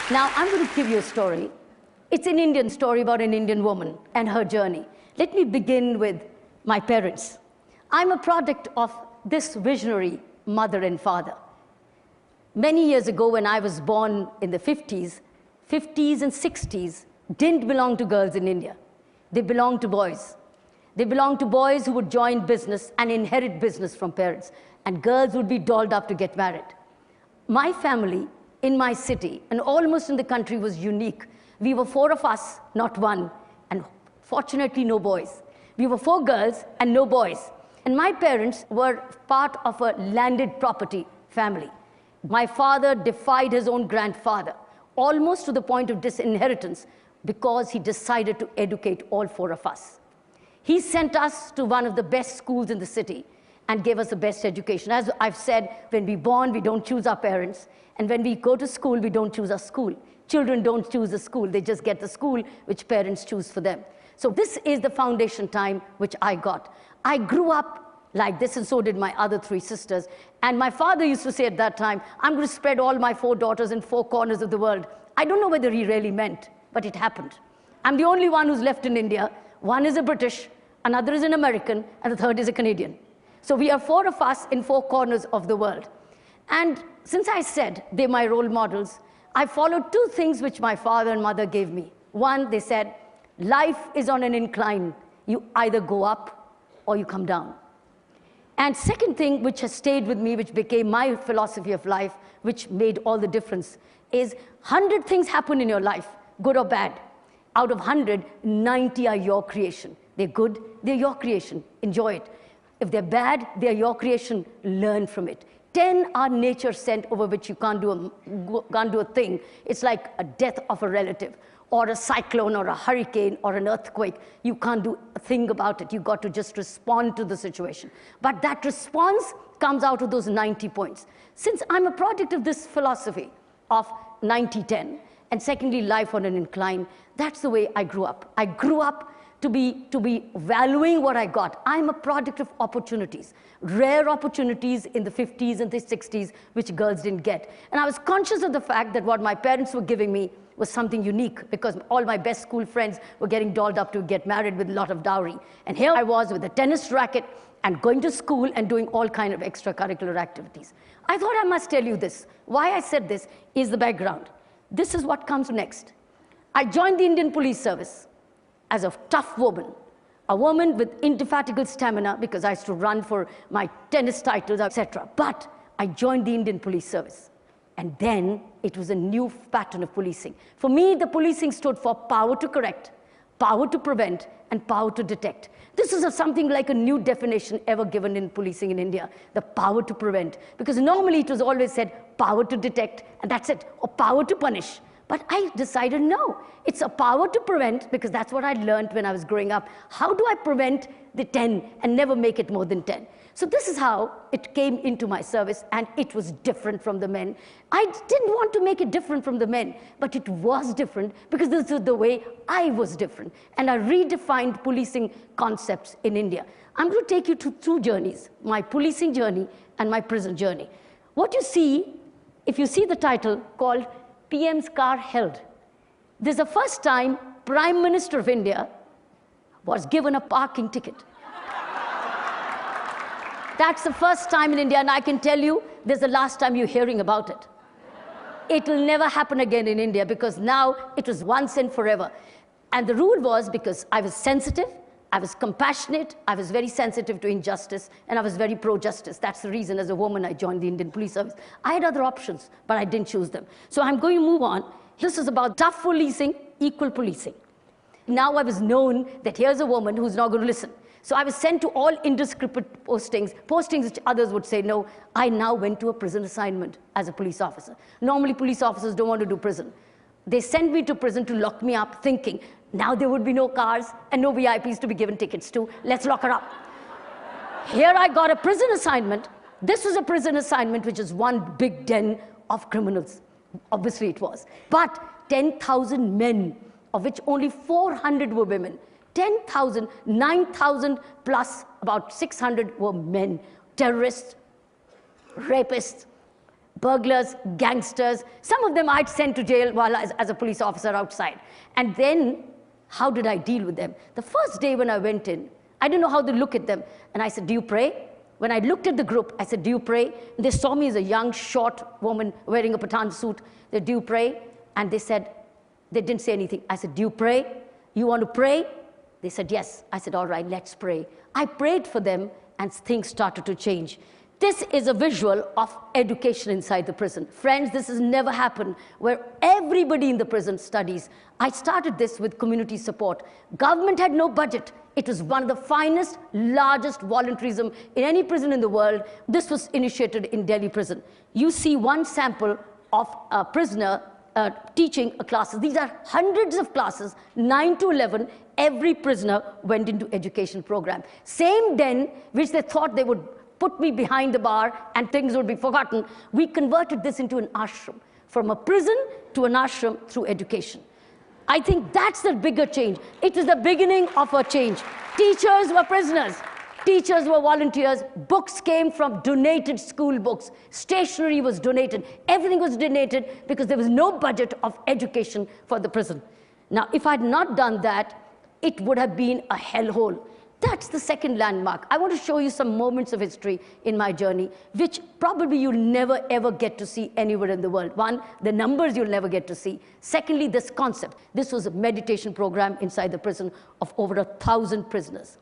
Now, I'm going to give you a story. It's an Indian story about an Indian woman and her journey. Let me begin with my parents. I'm a product of this visionary mother and father. Many years ago, when I was born in the 50s and 60s didn't belong to girls in India. They belonged to boys. They belonged to boys who would join business and inherit business from parents, and girls would be dolled up to get married. My family in my city, and almost in the country, was unique. We were 4 of us, not one, and fortunately no boys. We were 4 girls and no boys. And my parents were part of a landed property family. My father defied his own grandfather, almost to the point of disinheritance, because he decided to educate all 4 of us. He sent us to one of the best schools in the city and gave us the best education. As I've said, when we're born, we don't choose our parents. And when we go to school, we don't choose our school. Children don't choose a school. They just get the school which parents choose for them. So this is the foundation time which I got. I grew up like this, and so did my other 3 sisters. And my father used to say at that time, I'm going to spread all my 4 daughters in 4 corners of the world. I don't know whether he really meant, but it happened. I'm the only one who's left in India. One is a British, another is an American, and the third is a Canadian. So we are 4 of us in 4 corners of the world. And since I said they're my role models, I followed 2 things which my father and mother gave me. One, they said, life is on an incline. You either go up or you come down. And second thing which has stayed with me, which became my philosophy of life, which made all the difference, is 100 things happen in your life, good or bad. Out of 100, 90 are your creation. They're good, they're your creation. Enjoy it. If they're bad, they're your creation. Learn from it. 10 are nature sent, over which you can't do a thing. It's like a death of a relative, or a cyclone, or a hurricane, or an earthquake. You can't do a thing about it. You've got to just respond to the situation. But that response comes out of those 90 points. Since I'm a product of this philosophy of 90-10, and secondly, life on an incline, that's the way I grew up. I grew up to be valuing what I got. I'm a product of opportunities, rare opportunities in the 50s and the 60s, which girls didn't get. And I was conscious of the fact that what my parents were giving me was something unique, because all my best school friends were getting dolled up to get married with a lot of dowry. And here I was with a tennis racket and going to school and doing all kinds of extracurricular activities. I thought I must tell you this. Why I said this is the background. This is what comes next. I joined the Indian Police Service as a tough woman, a woman with indefatigable stamina, because I used to run for my tennis titles, etc. But I joined the Indian Police Service. And then it was a new pattern of policing. For me, the policing stood for power to correct, power to prevent, and power to detect. This is something like a new definition ever given in policing in India, the power to prevent. Because normally it was always said power to detect, and that's it, or power to punish. But I decided, no, it's a power to prevent, because that's what I learned when I was growing up. How do I prevent the 10 and never make it more than 10? So this is how it came into my service, and it was different from the men. I didn't want to make it different from the men, but it was different because this is the way I was different. And I redefined policing concepts in India. I'm going to take you to 2 journeys, my policing journey and my prison journey. What you see, if you see the title called PM's Car Held, this is the first time Prime Minister of India was given a parking ticket. That's the first time in India, and I can tell you, this is the last time you're hearing about it. It will never happen again in India, because now it was once and forever. And the rule was, because I was sensitive, I was compassionate, I was very sensitive to injustice, and I was very pro-justice. That's the reason, as a woman, I joined the Indian Police Service. I had other options, but I didn't choose them. So I'm going to move on. This is about tough policing, equal policing. Now I was known that here's a woman who's not going to listen. So I was sent to all indiscriminate postings which others would say no. I now went to a prison assignment as a police officer. Normally, police officers don't want to do prison. They sent me to prison to lock me up, thinking, now there would be no cars and no VIPs to be given tickets to. Let's lock her up. Here I got a prison assignment. This was a prison assignment, which is one big den of criminals. Obviously it was. But 10,000 men, of which only 400 were women. 10,000, 9,000 plus about 600 were men. Terrorists, rapists, burglars, gangsters. Some of them I'd sent to jail while as a police officer outside. And then, how did I deal with them? The first day when I went in, I didn't know how to look at them. And I said, do you pray? When I looked at the group, I said, do you pray? And they saw me as a young, short woman wearing a Pathan suit. They said, do you pray? And they said, they didn't say anything. I said, do you pray? You want to pray? They said, yes. I said, all right, let's pray. I prayed for them, and things started to change. This is a visual of education inside the prison. Friends, this has never happened where everybody in the prison studies. I started this with community support. Government had no budget. It was one of the finest, largest volunteerism in any prison in the world. This was initiated in Delhi prison. You see one sample of a prisoner teaching a classes. These are hundreds of classes, 9 to 11. Every prisoner went into education program. Same den, which they thought they would put me behind the bar and things would be forgotten, we converted this into an ashram. From a prison to an ashram through education. I think that's the bigger change. It was the beginning of a change. Teachers were prisoners. Teachers were volunteers. Books came from donated school books. Stationery was donated. Everything was donated because there was no budget of education for the prison. Now, if I'd not done that, it would have been a hellhole. That's the second landmark. I want to show you some moments of history in my journey, which probably you'll never, ever get to see anywhere in the world. One, the numbers you'll never get to see. Secondly, this concept. This was a meditation program inside the prison of over 1,000 prisoners.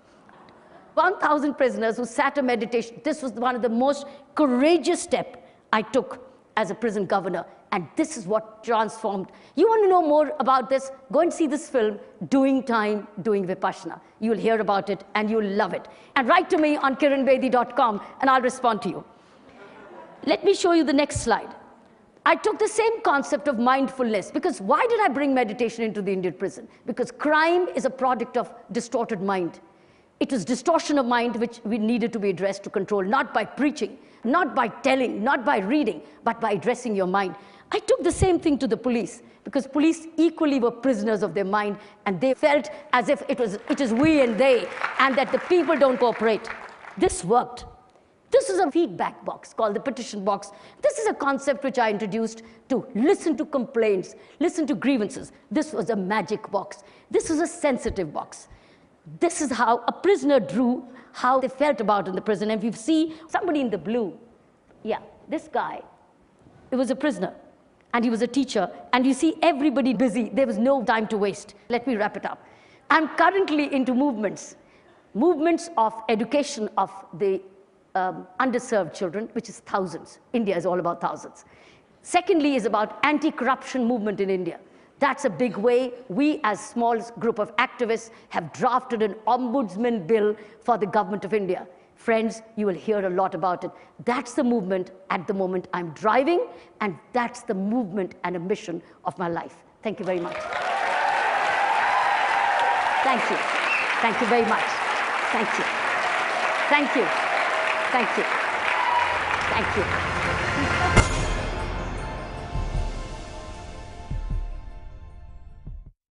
1,000 prisoners who sat a meditation. This was one of the most courageous steps I took as a prison governor. And this is what transformed. You want to know more about this? Go and see this film, Doing Time, Doing Vipassana. You'll hear about it and you'll love it. And write to me on kiranbedi.com and I'll respond to you. Let me show you the next slide. I took the same concept of mindfulness, because why did I bring meditation into the Indian prison? Because crime is a product of distorted mind. It was distortion of mind which we needed to be addressed to control, not by preaching, not by telling, not by reading, but by addressing your mind. I took the same thing to the police, because police equally were prisoners of their mind, and they felt as if it is we and they, and that the people don't cooperate. This worked. This is a feedback box called the petition box. This is a concept which I introduced to listen to complaints, listen to grievances. This was a magic box. This was a sensitive box. This is how a prisoner drew how they felt about in the prison. And if you see somebody in the blue, yeah, this guy, he was a prisoner. And he was a teacher, and you see everybody busy. There was no time to waste. Let me wrap it up. I'm currently into movements of education of the underserved children, which is thousands. India is all about thousands. Secondly is about anti-corruption movement in India. That's a big way. We, as a small group of activists, have drafted an ombudsman bill for the government of India. Friends, you will hear a lot about it. That's the movement at the moment I'm driving, and that's the movement and a mission of my life. Thank you very much. Thank you. Thank you very much. Thank you. Thank you. Thank you. Thank you.